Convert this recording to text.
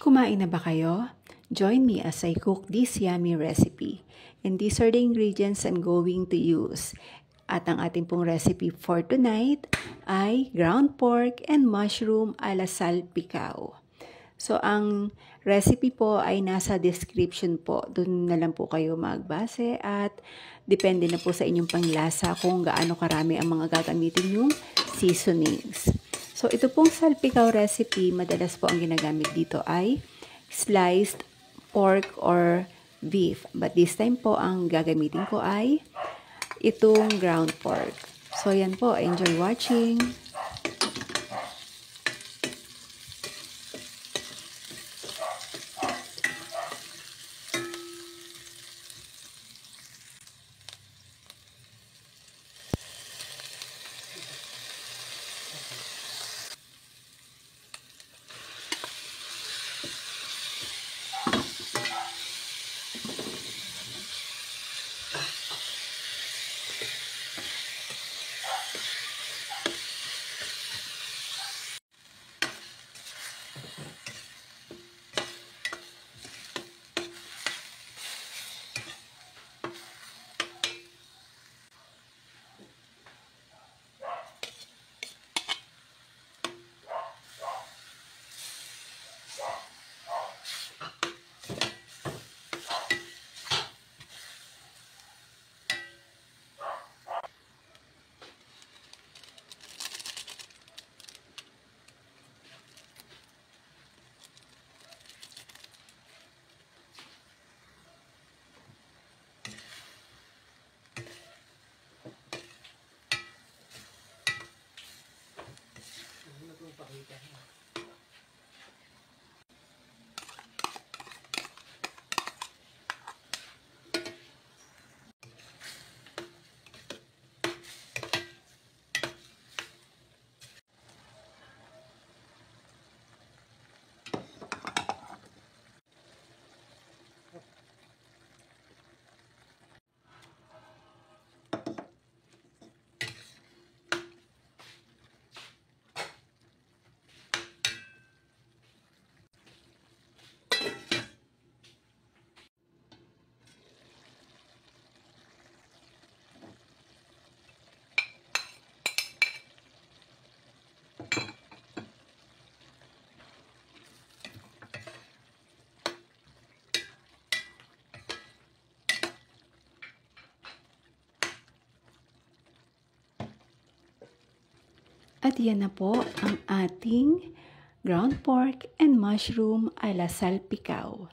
Kumain na ba kayo? Join me as I cook this yummy recipe. And these are the ingredients I'm going to use. At ang ating pong recipe for tonight ay ground pork and mushroom a la salpicao. So, ang recipe po ay nasa description po. Doon na lang po kayo magbase at depende na po sa inyong panglasa kung gaano karami ang mga gagamitin yung seasonings. So, ito pong salpicao recipe, madalas po ang ginagamit dito ay sliced pork or beef. But this time po, ang gagamitin ko ay itong ground pork. So, yan po. Enjoy watching! At yan na po ang ating ground pork and mushroom a la salpicao.